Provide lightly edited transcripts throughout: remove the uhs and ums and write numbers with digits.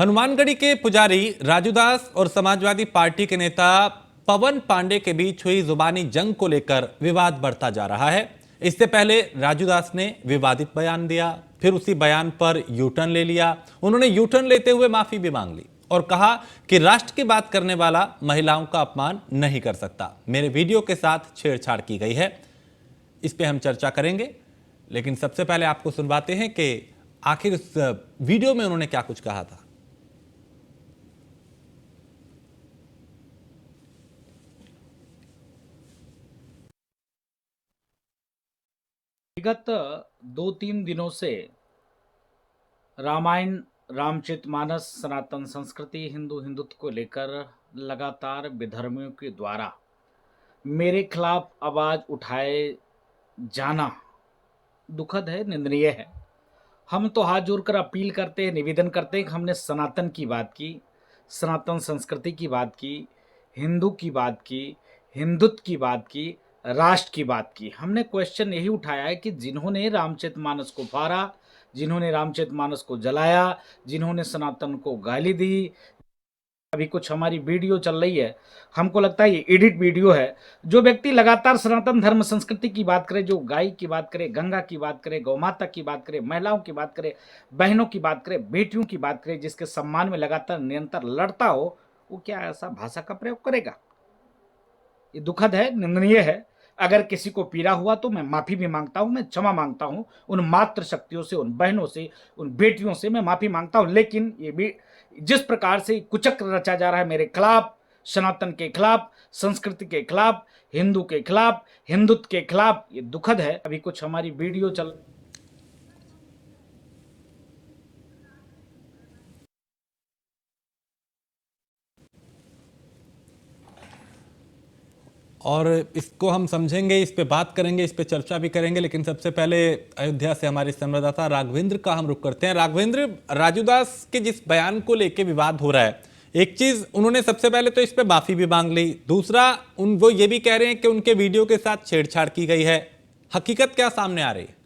हनुमानगढ़ी के पुजारी राजू दास और समाजवादी पार्टी के नेता पवन पांडे के बीच हुई जुबानी जंग को लेकर विवाद बढ़ता जा रहा है। इससे पहले राजू दास ने विवादित बयान दिया, फिर उसी बयान पर यू टर्न ले लिया। उन्होंने यू टर्न लेते हुए माफी भी मांग ली और कहा कि राष्ट्र की बात करने वाला महिलाओं का अपमान नहीं कर सकता। मेरे वीडियो के साथ छेड़छाड़ की गई है, इस पे हम चर्चा करेंगे, लेकिन सबसे पहले आपको सुनवाते हैं कि आखिर इस वीडियो में उन्होंने क्या कुछ कहा था। विगत 2-3 दिनों से रामायण, रामचरितमानस, सनातन संस्कृति, हिंदुत्व को लेकर लगातार विधर्मियों के द्वारा मेरे खिलाफ आवाज उठाए जाना दुखद है, निंदनीय है। हम तो हाथ जोड़कर अपील करते हैं, निवेदन करते हैं कि हमने सनातन की बात की, सनातन संस्कृति की बात की, हिंदू की बात की, हिंदुत्व की बात की, राष्ट्र की बात की। हमने क्वेश्चन यही उठाया है कि जिन्होंने रामचरितमानस को फाड़ा, जिन्होंने रामचरितमानस को जलाया, जिन्होंने सनातन को गाली दी, अभी कुछ हमारी वीडियो चल रही है, हमको लगता है ये एडिट वीडियो है। जो व्यक्ति लगातार सनातन धर्म संस्कृति की बात करे, जो गाय की बात करे, गंगा की बात करे, गौ माता की बात करे, महिलाओं की बात करे, बहनों की बात करे, बेटियों की बात करे, जिसके सम्मान में लगातार निरंतर लड़ता हो, वो क्या ऐसा भाषा का प्रयोग करेगा? ये दुखद है, निंदनीय है। अगर किसी को पीड़ा हुआ तो मैं माफी भी मांगता हूं, मैं क्षमा मांगता हूं, उन मातृ शक्तियों से, उन बहनों से, उन बेटियों से मैं माफी मांगता हूं। लेकिन ये भी जिस प्रकार से कुचक्र रचा जा रहा है मेरे खिलाफ, सनातन के खिलाफ, संस्कृति के खिलाफ, हिंदू के खिलाफ, हिंदुत्व के खिलाफ, ये दुखद है। अभी कुछ हमारी वीडियो चल और इसको हम समझेंगे, इस पे बात करेंगे, इस पे चर्चा भी करेंगे, लेकिन सबसे पहले अयोध्या से हमारे संवाददाता राघवेंद्र का हम रुख करते हैं। राघवेंद्र, राजू दास के जिस बयान को लेके विवाद हो रहा है, एक चीज उन्होंने सबसे पहले तो इस पे माफी भी मांग ली, दूसरा वो ये भी कह रहे हैं कि उनके वीडियो के साथ छेड़छाड़ की गई है। हकीकत क्या सामने आ रही है?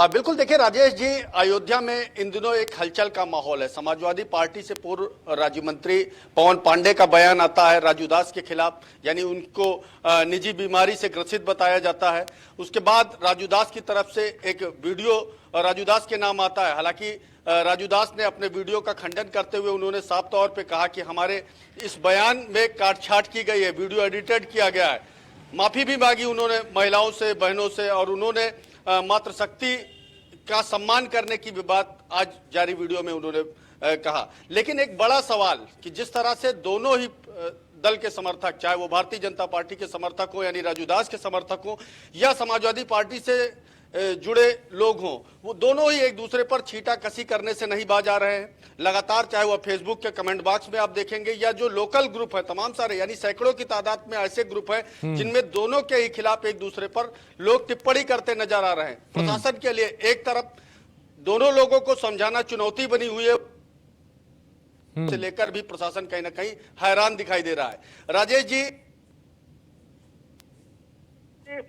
बिल्कुल, देखिए राजेश जी, अयोध्या में इन दिनों एक हलचल का माहौल है। समाजवादी पार्टी से पूर्व राज्य मंत्री पवन पांडे का बयान आता है राजू दास के खिलाफ, यानी उनको निजी बीमारी से ग्रसित बताया जाता है। उसके बाद राजू दास की तरफ से एक वीडियो राजू दास के नाम आता है। हालांकि राजू दास ने अपने वीडियो का खंडन करते हुए उन्होंने साफ तौर पे कहा कि हमारे इस बयान में काटछाट की गई है, वीडियो एडिटेड किया गया है। माफी भी मांगी उन्होंने महिलाओं से, बहनों से, और उन्होंने मातृशक्ति का सम्मान करने की भी बात आज जारी वीडियो में उन्होंने कहा। लेकिन एक बड़ा सवाल कि जिस तरह से दोनों ही दल के समर्थक, चाहे वो भारतीय जनता पार्टी के समर्थक हो यानी राजू दास के समर्थक हो या समाजवादी पार्टी से जुड़े लोग हों, वो दोनों ही एक दूसरे पर छींटाकशी करने से नहीं बाज आ रहे हैं। लगातार, चाहे वो फेसबुक के कमेंट बॉक्स में आप देखेंगे या जो लोकल ग्रुप है, तमाम सारे यानी सैकड़ों की तादाद में ऐसे ग्रुप है जिनमें दोनों के ही खिलाफ एक दूसरे पर लोग टिप्पणी करते नजर आ रहे हैं। प्रशासन के लिए एक तरफ दोनों लोगों को समझाना चुनौती बनी हुई है, से लेकर भी प्रशासन कहीं ना कहीं हैरान दिखाई दे रहा है। राजेश जी,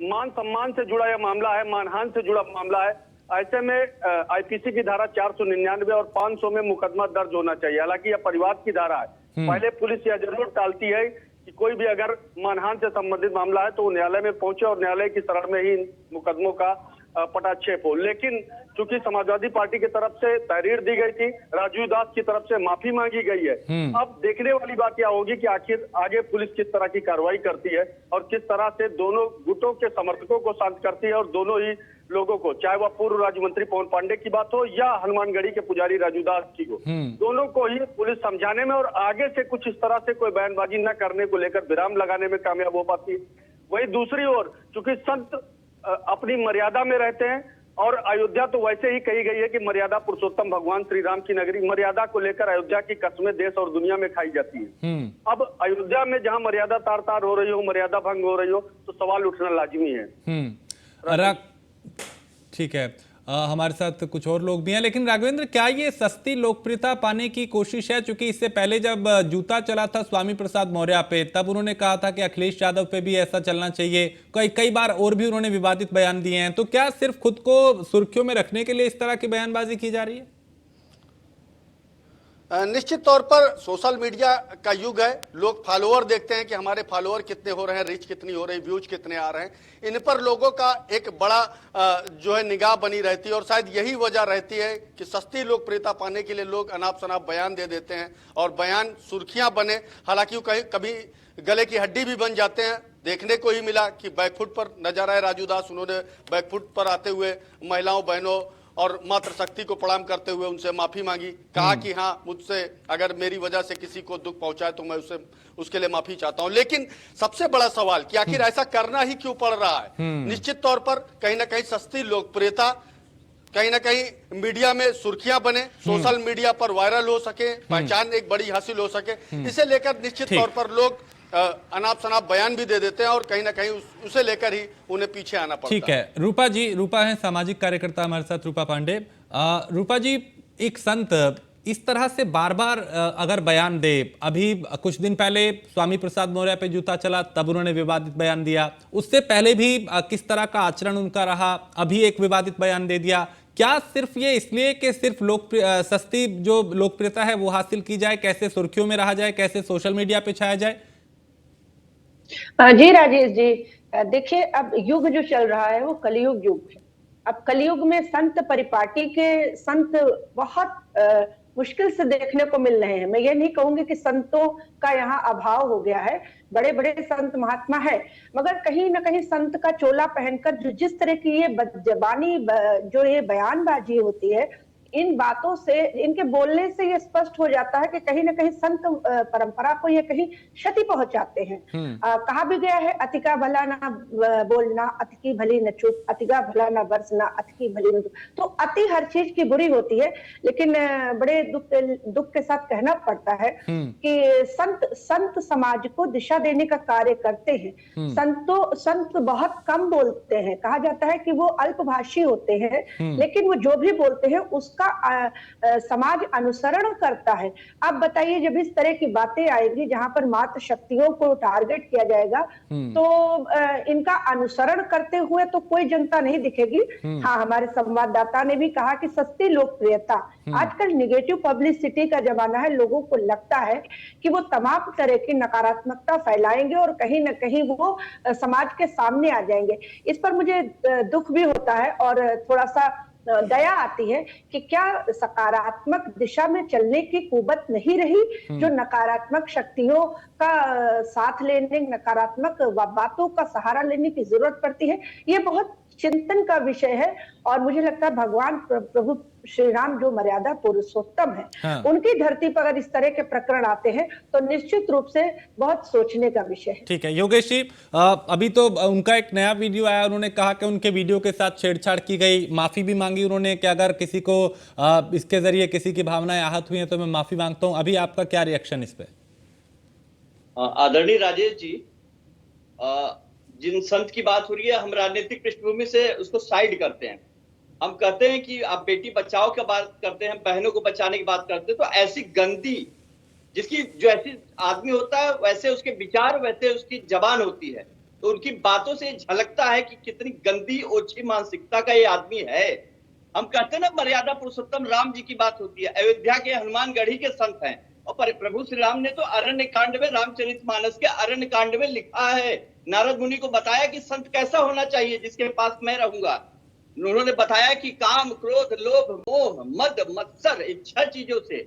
मान सम्मान से जुड़ा यह मामला है, मानहानि से जुड़ा मामला है। ऐसे में आईपीसी की धारा 499 और 500 में मुकदमा दर्ज होना चाहिए। हालांकि यह परिवाद की धारा है। पहले पुलिस यह जरूर टालती है कि कोई भी अगर मानहानि से संबंधित मामला है तो वो न्यायालय में पहुंचे और न्यायालय की शरण में ही मुकदमों का पटाक्षेप हो। लेकिन चूंकि समाजवादी पार्टी की तरफ से तहरीर दी गई थी, राजू दास की तरफ से माफी मांगी गई है। अब देखने वाली बात क्या होगी कि आखिर आगे पुलिस किस तरह की कार्रवाई करती है और किस तरह से दोनों गुटों के समर्थकों को शांत करती है और दोनों ही लोगों को, चाहे वह पूर्व राज्य मंत्री पवन पांडे की बात हो या हनुमानगढ़ी के पुजारी राजू दास की हो, दोनों को ही पुलिस समझाने में और आगे से कुछ इस तरह से कोई बयानबाजी न करने को लेकर विराम लगाने में कामयाब हो पाती है। वही दूसरी ओर, चूंकि संत अपनी मर्यादा में रहते हैं और अयोध्या तो वैसे ही कही गई है कि मर्यादा पुरुषोत्तम भगवान श्री राम की नगरी, मर्यादा को लेकर अयोध्या की कस्में देश और दुनिया में खाई जाती है। अब अयोध्या में जहां मर्यादा तार तार हो रही हो, मर्यादा भंग हो रही हो, तो सवाल उठना लाजिमी है। ठीक है, हमारे साथ कुछ और लोग भी हैं, लेकिन राघवेंद्र, क्या ये सस्ती लोकप्रियता पाने की कोशिश है? क्योंकि इससे पहले जब जूता चला था स्वामी प्रसाद मौर्य पे, तब उन्होंने कहा था कि अखिलेश यादव पे भी ऐसा चलना चाहिए। कई बार और भी उन्होंने विवादित बयान दिए हैं। तो क्या सिर्फ खुद को सुर्खियों में रखने के लिए इस तरह की बयानबाजी की जा रही है? निश्चित तौर पर सोशल मीडिया का युग है। लोग फॉलोअर देखते हैं कि हमारे फॉलोअर कितने हो रहे हैं, रीच कितनी हो रही, व्यूज कितने आ रहे हैं। इन पर लोगों का एक बड़ा जो है निगाह बनी रहती है और शायद यही वजह रहती है कि सस्ती लोकप्रियता पाने के लिए लोग अनाप शनाप बयान दे देते हैं और बयान सुर्खियां बने। हालांकि वो कभी गले की हड्डी भी बन जाते हैं। देखने को ही मिला कि बैकफुट पर नजर आए राजू दास। उन्होंने बैकफुट पर आते हुए महिलाओं, बहनों और मातृशक्ति को प्रणाम करते हुए उनसे माफी मांगी। कहा कि हाँ, मुझसे अगर मेरी वजह से किसी को दुख पहुंचाए तो मैं उसके लिए माफी चाहता हूं। लेकिन सबसे बड़ा सवाल कि आखिर ऐसा करना ही क्यों पड़ रहा है। निश्चित तौर पर कहीं ना कहीं सस्ती लोकप्रियता, कहीं ना कहीं मीडिया में सुर्खियां बने, सोशल मीडिया पर वायरल हो सके, पहचान एक बड़ी हासिल हो सके, इसे लेकर निश्चित तौर पर लोग अनाप शनाप बयान भी दे देते हैं और कहीं ना कहीं उसे लेकर ही उन्हें पीछे आना पड़ता है। ठीक है, रूपा जी, रूपा है सामाजिक कार्यकर्ता हमारे साथ, रूपा पांडे। रूपा जी, एक संत इस तरह से बार बार अगर बयान दे, अभी कुछ दिन पहले स्वामी प्रसाद मौर्य पे जूता चला तब उन्होंने विवादित बयान दिया, उससे पहले भी किस तरह का आचरण उनका रहा, अभी एक विवादित बयान दे दिया। क्या सिर्फ ये इसलिए कि सिर्फ सस्ती जो लोकप्रियता है वो हासिल की जाए, कैसे सुर्खियों में रहा जाए, कैसे सोशल मीडिया पे छाया जाए? जी राजेश जी, देखिए अब युग जो चल रहा है वो कलयुग युग है। अब कलयुग में संत परिपाटी के संत बहुत मुश्किल से देखने को मिल रहे हैं। मैं ये नहीं कहूंगी कि संतों का यहाँ अभाव हो गया है, बड़े बड़े संत महात्मा है, मगर कहीं ना कहीं संत का चोला पहनकर जो जिस तरह की ये जबानी जो ये बयानबाजी होती है, इन बातों से, इनके बोलने से ये स्पष्ट हो जाता है कि कहीं ना कहीं संत परंपरा को ये कहीं क्षति पहुंचाते हैं। कहा भी गया है, अति का भला ना बोलना, अति की भली न चूक, अति का भला ना बरसना, अति की भली न चूक। तो अति हर चीज की बुरी होती है, लेकिन बड़े दुख के साथ कहना पड़ता है कि संत समाज को दिशा देने का कार्य करते हैं। संत बहुत कम बोलते हैं, कहा जाता है कि वो अल्पभाषी होते हैं, लेकिन वो जो भी बोलते हैं उसका समाज अनुसरण करता है। अब बताइए, जब इस तरह की बातें आएंगी जहां पर मातृ शक्तियों को टारगेट किया जाएगा, तो इनका अनुसरण करते हुए तो कोई जनता नहीं दिखेगी। हाँ, हमारे संवाददाता ने भी कहा कि सस्ती लोकप्रियता, आजकल निगेटिव पब्लिसिटी का जमाना है। लोगों को लगता है कि वो तमाम तरह की नकारात्मकता फैलाएंगे और कहीं ना कहीं वो समाज के सामने आ जाएंगे। इस पर मुझे दुख भी होता है और थोड़ा सा दया आती है कि क्या सकारात्मक दिशा में चलने की कुवत नहीं रही, जो नकारात्मक शक्तियों का साथ लेने, नकारात्मक बातों का सहारा लेने की जरूरत पड़ती है। ये बहुत चिंतन का विषय है और मुझे लगता है भगवान प्रभु श्री राम जो मर्यादा पुरुषोत्तम है, हाँ, उनकी धरती पर अगर इस तरह के प्रकरण आते हैं तो निश्चित रूप से बहुत सोचने का विषय है। ठीक है योगेश जी, अभी तो उनका एक नया वीडियो आया, उन्होंने कहा कि उनके वीडियो के साथ छेड़छाड़ की गई, माफी भी मांगी उन्होंने कि अगर किसी को इसके जरिए किसी की भावनाएं आहत हुई हैं तो मैं माफी मांगता हूं। अभी आपका क्या रिएक्शन इस पे? आदरणीय राजेश जी, जिन संत की बात हो रही है, हम राजनीतिक पृष्ठभूमि से उसको साइड करते हैं। हम कहते हैं कि आप बेटी बचाओ की बात करते हैं, बहनों को बचाने की बात करते हैं, तो ऐसी गंदी, जिसकी जो ऐसी आदमी होता है वैसे उसके विचार, वैसे उसकी जबान होती है, तो उनकी बातों से झलकता है कि कितनी गंदी ओछी मानसिकता का ये आदमी है। हम कहते हैं ना, मर्यादा पुरुषोत्तम राम जी की बात होती है। अयोध्या के हनुमानगढ़ी के संत हैं और प्रभु श्री राम ने तो अरण्य कांड में, रामचरितमानस के अरण्य कांड में लिखा है, नारद मुनि को बताया कि संत कैसा होना चाहिए जिसके पास मैं रहूंगा। उन्होंने बताया कि काम, क्रोध, लोभ, मोह, मद, मत्सर, इच्छा चीजों से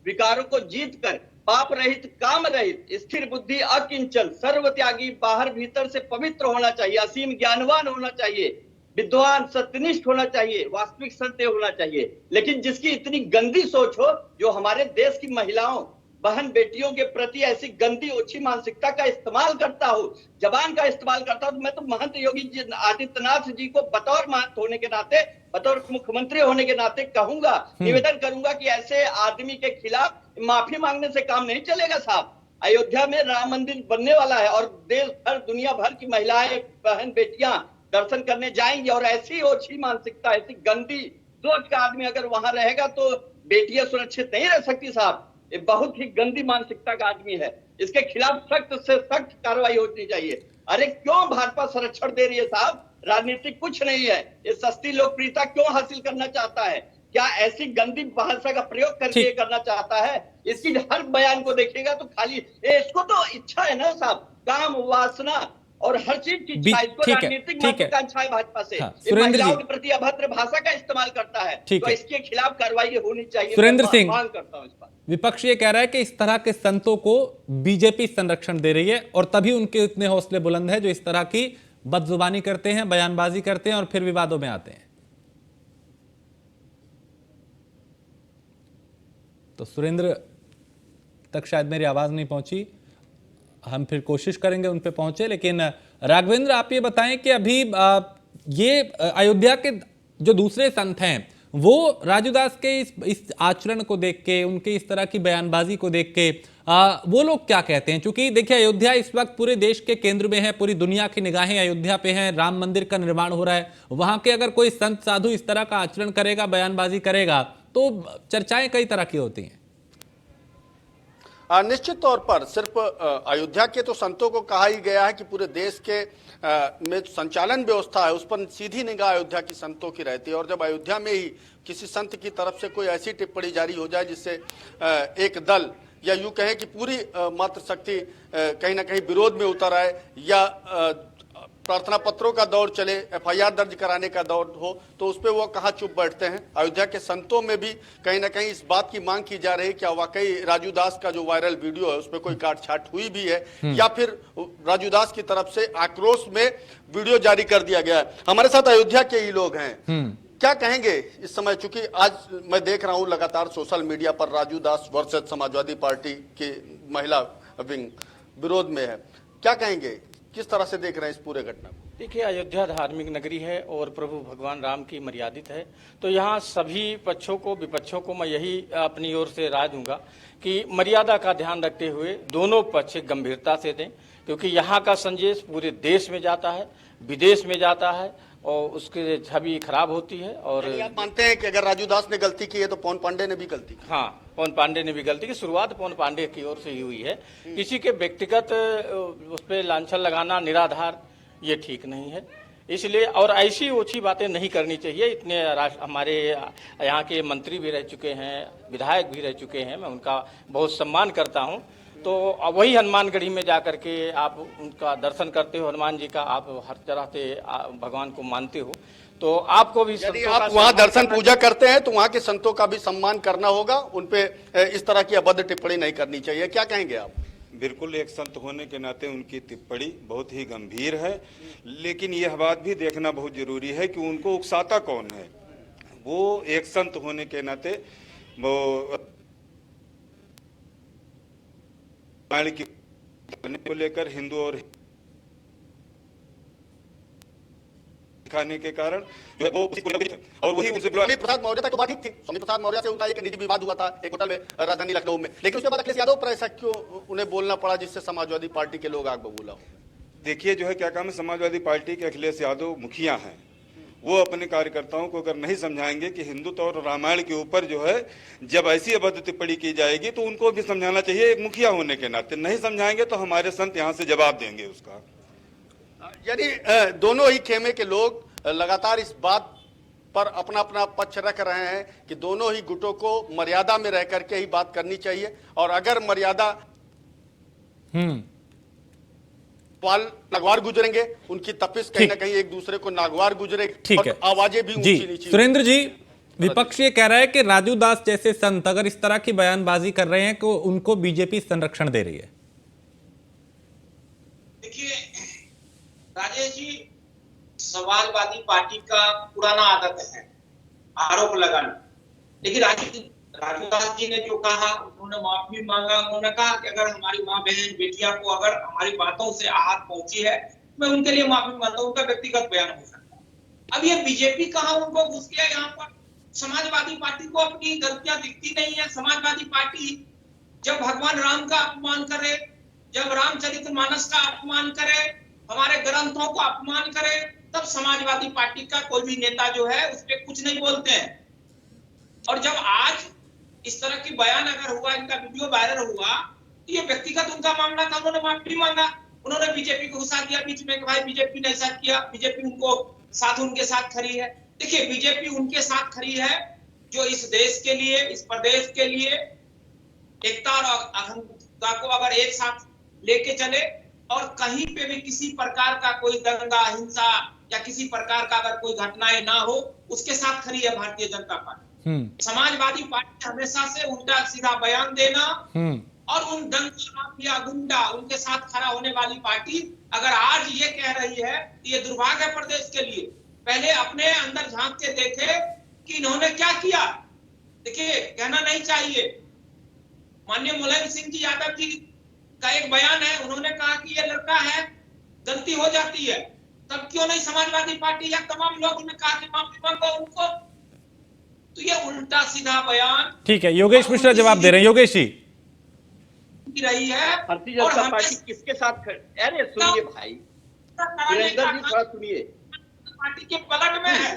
विकारों को जीत कर पाप रहित, काम रहित, स्थिर बुद्धि, अकिंचन, सर्वत्यागी, बाहर भीतर से पवित्र होना चाहिए, असीम ज्ञानवान होना चाहिए, विद्वान, सत्यनिष्ठ होना चाहिए, वास्तविक संत होना चाहिए। लेकिन जिसकी इतनी गंदी सोच हो, जो हमारे देश की महिलाओं, बहन बेटियों के प्रति ऐसी गंदी ओछी मानसिकता का इस्तेमाल करता हो, जबान का इस्तेमाल करता हो, तो मैं तो महंत योगी आदित्यनाथ जी को बतौर महंत होने के नाते, बतौर मुख्यमंत्री होने के नाते कहूंगा, निवेदन करूंगा कि ऐसे आदमी के खिलाफ माफी मांगने से काम नहीं चलेगा साहब। अयोध्या में राम मंदिर बनने वाला है और देश भर, दुनिया भर की महिलाएं, बहन बेटियां दर्शन करने जाएंगी, और ऐसी ओछी मानसिकता, ऐसी गंदी सोच का आदमी अगर वहां रहेगा तो बेटियां सुरक्षित नहीं रह सकती साहब। ये बहुत ही गंदी मानसिकता का आदमी है, इसके खिलाफ सख्त से सख्त कार्रवाई होनी चाहिए। अरे क्यों भाजपा संरक्षण दे रही है साहब? राजनीतिक कुछ नहीं है, ये सस्ती लोकप्रियता क्यों हासिल करना चाहता है? क्या ऐसी गंदी भाषा का प्रयोग करके ठीक। ये करना चाहता है? इसकी हर बयान को देखेगा तो खाली इसको तो इच्छा है ना साहब, काम वासना और हर चीज की इच्छा, इसको ठीक है, राजनीतिक ठीक है। महत्वाकांक्षा है भाजपा से। हाँ, ये सुरेंद्र महिलाओं जी। के प्रति अभद्र भाषा का इस्तेमाल करता है, ठीक तो है। इसके खिलाफ कार्रवाई होनी चाहिए। सुरेंद्र मैं सिंह, मांग करता हूं इस पर। विपक्ष ये कह रहा है कि इस तरह के संतों को बीजेपी संरक्षण दे रही है और तभी उनके इतने हौसले बुलंद है जो इस तरह की बदजुबानी करते हैं, बयानबाजी करते हैं और फिर विवादों में आते हैं। तो सुरेंद्र तक शायद मेरी आवाज नहीं पहुंची, हम फिर कोशिश करेंगे उन पे पहुंचे। लेकिन राघवेंद्र, आप ये बताएं कि अभी ये अयोध्या के जो दूसरे संत हैं वो राजू दास के इस आचरण को देख के, उनके इस तरह की बयानबाजी को देख के वो लोग क्या कहते हैं? क्योंकि देखिए, अयोध्या इस वक्त पूरे देश के केंद्र में है, पूरी दुनिया की निगाहें अयोध्या पे हैं, राम मंदिर का निर्माण हो रहा है। वहां के अगर कोई संत साधु इस तरह का आचरण करेगा, बयानबाजी करेगा, तो चर्चाएं कई तरह की होती हैं। निश्चित तौर पर सिर्फ अयोध्या के तो संतों को कहा ही गया है कि पूरे देश के में संचालन व्यवस्था है उस पर सीधी निगाह अयोध्या की संतों की रहती है। और जब अयोध्या में ही किसी संत की तरफ से कोई ऐसी टिप्पणी जारी हो जाए जिससे एक दल या यूं कहें कि पूरी मातृशक्ति कहीं ना कहीं विरोध में उतर आए या प्रार्थना पत्रों का दौर चले, एफआईआर दर्ज कराने का दौर हो, तो उस पर वो कहाँ चुप बैठते हैं। अयोध्या के संतों में भी कहीं ना कहीं इस बात की मांग की जा रही है, क्या वाकई राजू दास का जो वायरल वीडियो है उसमें कोई काटछाट हुई भी है या फिर राजू दास की तरफ से आक्रोश में वीडियो जारी कर दिया गया है। हमारे साथ अयोध्या के ही लोग हैं, क्या कहेंगे इस समय? चूंकि आज मैं देख रहा हूं लगातार सोशल मीडिया पर राजू दास वर्सेस समाजवादी पार्टी की महिला विंग विरोध में है, क्या कहेंगे? किस तरह से देख रहे हैं इस पूरे घटना को? देखिए, अयोध्या धार्मिक नगरी है और प्रभु भगवान राम की मर्यादित है, तो यहाँ सभी पक्षों को, विपक्षों को मैं यही अपनी ओर से राय दूंगा कि मर्यादा का ध्यान रखते हुए दोनों पक्ष गंभीरता से दें, क्योंकि यहाँ का संदेश पूरे देश में जाता है, विदेश में जाता है और उसकी छवि खराब होती है। और आप मानते हैं कि अगर राजू दास ने गलती की है तो पवन पांडे ने भी गलती की? हाँ, पवन पांडे ने भी गलती की। शुरुआत पवन पांडे की ओर से ही हुई है। किसी के व्यक्तिगत उस पर लांछन लगाना निराधार, ये ठीक नहीं है। इसलिए और ऐसी ओछी बातें नहीं करनी चाहिए। इतने हमारे यहाँ के मंत्री भी रह चुके हैं, विधायक भी रह चुके हैं, मैं उनका बहुत सम्मान करता हूँ। तो वही हनुमानगढ़ी में जाकर के आप उनका दर्शन करते हो, हनुमान जी का आप हर तरह से भगवान को मानते हो, तो आपको भी यदि आप वहां दर्शन पूजा करते हैं तो वहां के संतों का भी सम्मान करना होगा, उनपे इस तरह की अभद्र टिप्पणी नहीं करनी चाहिए। क्या कहेंगे आप? बिल्कुल, एक संत होने के नाते उनकी टिप्पणी बहुत ही गंभीर है, लेकिन यह बात भी देखना बहुत जरूरी है कि उनको उकसाता कौन है। वो एक संत होने के नाते वो को लेकर हिंदू और खाने के कारण जो है वो और वही उनसे स्वामी प्रसाद मौर्य तक तो बात ठीक थी। स्वामी प्रसाद मौर्य से उनका एक निजी विवाद हुआ था एक होटल में राजधानी लखनऊ में, लेकिन उसके बाद अखिलेश यादव पर ऐसा क्यों उन्हें बोलना पड़ा जिससे समाजवादी पार्टी के लोग आग बबूला हो? देखिए, जो है क्या काम है, समाजवादी पार्टी के अखिलेश यादव मुखिया हैं, वो अपने कार्यकर्ताओं को अगर नहीं समझाएंगे कि हिंदुत्व और रामायण के ऊपर जो है जब ऐसी अभद्र टिप्पणी की जाएगी तो उनको भी समझाना चाहिए एक मुखिया होने के नाते। नहीं समझाएंगे तो हमारे संत यहाँ से जवाब देंगे उसका। यानी दोनों ही खेमे के लोग लगातार इस बात पर अपना अपना पक्ष रख रहे हैं कि दोनों ही गुटों को मर्यादा में रह करके ही बात करनी चाहिए, और अगर मर्यादा वाल नागवार गुजरेंगे, उनकी तपिश कहीं ना कहीं एक दूसरे को नागवार गुजरेगी। ठीक है, आवाजें भी ऊंची नीची। सुरेंद्र जी, विपक्ष ये कह रहा है कि राजू दास जैसे संत अगर इस तरह की बयानबाजी कर रहे हैं तो उनको बीजेपी संरक्षण दे रही है। देखिए राजेश जी, समाजवादी पार्टी का पुराना आदत है आरोप लगाना, लेकिन राजू दास जी ने जो कहा, उन्होंने माफी मांगा। उन्होंने कहा कि अगर हमारी माँ बहन बेटियां को अगर हमारी बातों से आहत पहुंची है, मैं उनके लिए माफी मांगता हूं, उनका व्यक्तिगत बयान हो सकता है। अब ये बीजेपी कहाँ उनको घुस गया यहाँ पर? समाजवादी पार्टी को अपनी गलतियां दिखती नहीं है। समाजवादी पार्टी जब भगवान राम का अपमान करे, जब रामचरितमानस का अपमान करे, हमारे ग्रंथों को अपमान करे, तब समाजवादी पार्टी का कोई भी नेता जो है उस पर कुछ नहीं बोलते हैं। और जब आज इस तरह की बयान अगर हुआ, इनका वीडियो वायरल हुआ, तो ये व्यक्तिगत उनका मामला था, उन्होंने माफी मांगा। उन्होंने बीजेपी को घुसा दिया बीच में कि भाई बीजेपी ने ऐसा किया, बीजेपी उनके साथ खड़ी है। देखिए, बीजेपी उनके साथ खड़ी है जो इस देश के लिए, इस प्रदेश के लिए एकता और अखंडता को अगर एक साथ लेके चले और कहीं पे भी किसी प्रकार का कोई दंगा, हिंसा या किसी प्रकार का अगर कोई घटनाएं ना हो, उसके साथ खड़ी है भारतीय जनता पार्टी। समाजवादी पार्टी हमेशा से उल्टा सीधा बयान देना और उन दंगा माफिया गुंडा उनके साथ खड़ा होने वाली पार्टी अगर आज ये कह रही है, ये दुर्भाग्य है प्रदेश के लिए। पहले अपने अंदर झांक के देखे कि इन्होंने क्या किया। देखिए, कहना नहीं चाहिए, माननीय मुलायम सिंह जी यादव जी का एक बयान है, उन्होंने कहा कि ये लड़का है, गलती हो जाती है, तब क्यों नहीं समाजवादी पार्टी या तमाम लोग ने कहा कि माफी मांगो उनको। तो ये उल्टा सीधा बयान। ठीक है, योगेश मिश्रा जवाब दे रहे हैं। योगेश जी, रही है भारतीय जनता पार्टी किसके साथ खड़ी? अरे सुनिए भाई, वीरेंद्र जी थोड़ा सुनिए, पार्टी के पलट में है।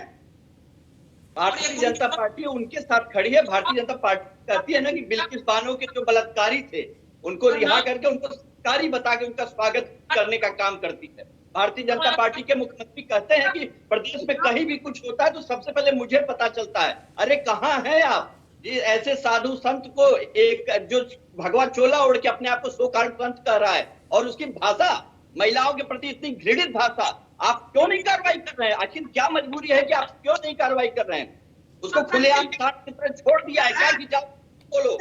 भारतीय जनता पार्टी उनके साथ खड़ी है। भारतीय जनता पार्टी कहती है ना कि बिल्किस बानो के जो बलात्कारी थे उनको रिहा करके उनको सरकारी बता के उनका स्वागत करने का काम करती है। भारतीय जनता पार्टी के मुख्यमंत्री कहते हैं कि प्रदेश में कहीं भी कुछ होता है तो सबसे पहले मुझे पता चलता है। अरे कहाँ है आप? ये ऐसे साधु संत को एक जो भगवा चोला ओढ़ के अपने आप को सो कॉल्ड संत कह रहा है और उसकी भाषा, महिलाओं के प्रति इतनी घृणित भाषा, आप क्यों नहीं कार्रवाई कर रहे हैं? आखिर क्या मजबूरी है कि आप क्यों नहीं कार्रवाई कर रहे हैं? उसको खुलेआम की तरह छोड़ दिया है क्या कि जाओ बोलो?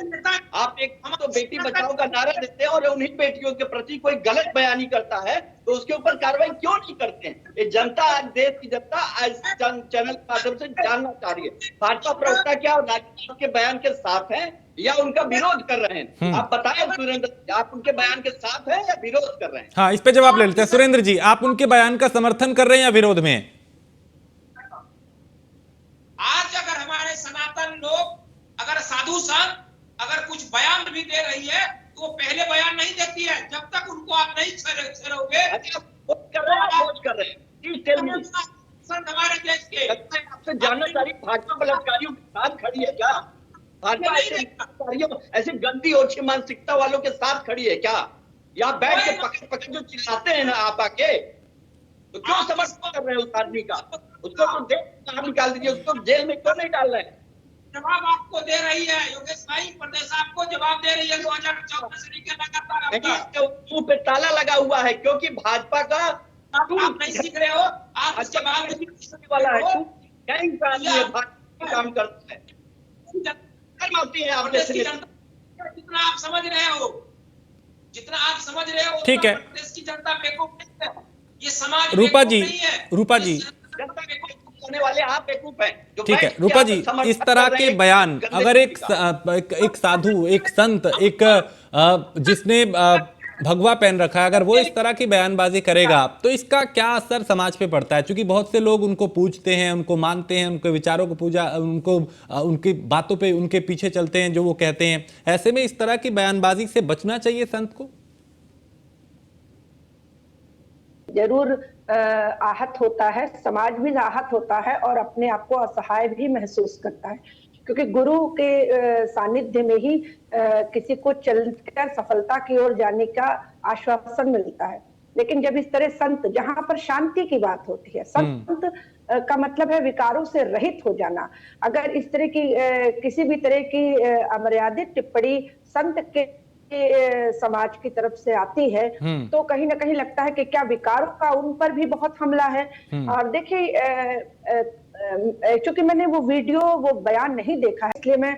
आप एक तो बेटी बचाओ का नारा देते हैं और उन्हीं बेटियों के प्रति कोई गलत बयानी करता है तो उसके ऊपर कार्रवाई क्यों नहीं करते हैं? ये जनता, आज देश की जनता आज चैनल के माध्यम से जानना चाह रही है भाजपा प्रवक्ता क्या और राज्यपाल के बयान के साथ है या उनका विरोध कर रहे हैं? आप बताएं सुरेंद्र, आप उनके बयान के साथ हैं या विरोध कर रहे हैं? हाँ, इस पे जवाब ले लेते हैं। सुरेंद्र जी, आप उनके बयान का समर्थन कर रहे हैं या विरोध में? आज अगर हमारे सनातन लोग, अगर साधु संत अगर कुछ बयान भी दे रही है तो वो पहले बयान नहीं देती है जब तक उनको आप नहीं छेड़ोगे। हमारे देश के आपसे जानना चाहिए, भाजपा बलात्कारियों के साथ खड़ी है क्या? भाजपा ऐसे गंदी ओछी मानसिकता वालों के साथ खड़ी है क्या? या बैठ के पकड़ पकड़ जो चिल्लाते हैं ना आप आके, तो क्यों समर्थन कर रहे हैं उस आदमी का? उसको तो बाहर निकाल दीजिए, उसको जेल में क्यों नहीं डाल रहे हैं? जवाब आपको दे रही है योगेश भाई, प्रदेश आपको जवाब दे रही है 2014 से लेकर लगातार मुंह पे ताला लगा हुआ है क्योंकि भाजपा का आप नहीं सीख रहे हो। आप इसके बाद वाला है क्या इंसान है भाजपा काम करता है? जितना आप समझ रहे हो, जितना आप समझ रहे हो, ठीक है, प्रदेश की जनता बेवकूफ नहीं है, ये समाज रूपा जी, रूपा जी जनता बेवकूफ होने वाले आप बेवकूफ हैं। ठीक है रूपा जी, इस तरह के बयान अगर एक साधु, एक संत, एक जिसने भगवा पहन रखा है, अगर वो इस तरह की बयानबाजी करेगा तो इसका क्या असर समाज पे पड़ता है? क्योंकि बहुत से लोग उनको पूजते हैं, उनको मानते हैं, उनके विचारों को उनको उनकी बातों पे उनके पीछे चलते हैं जो वो कहते हैं। ऐसे में इस तरह की बयानबाजी से बचना चाहिए संत को? जरूर आहत होता है, समाज भी आहत होता है और अपने आप को असहाय भी महसूस करता है, क्योंकि गुरु के सानिध्य में ही किसी को चलकर सफलता की ओर जाने का आश्वासन मिलता है। लेकिन जब इस तरह संत, जहां पर शांति की बात होती है, संत का मतलब है विकारों से रहित हो जाना। अगर इस तरह की किसी भी तरह की अमर्यादित टिप्पणी संत के समाज की तरफ से आती है तो कहीं ना कहीं लगता है कि क्या विकारों का उन पर भी बहुत हमला है। और देखिए, चूंकि मैंने वो वीडियो, वो बयान नहीं देखा है, इसलिए मैं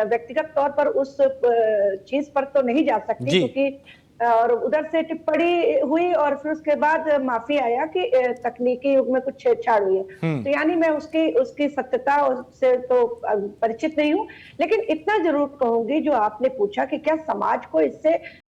व्यक्तिगत तौर पर उस चीज पर तो नहीं जा सकती, क्योंकि और उधर से टिप्पणी हुई और फिर उसके बाद माफी आया कि तकनीकी युग में कुछ छेड़छाड़ हुई है। तो यानी मैं उसकी सत्यता से तो परिचित नहीं हूँ, लेकिन इतना जरूर कहूंगी जो आपने पूछा कि क्या समाज को इससे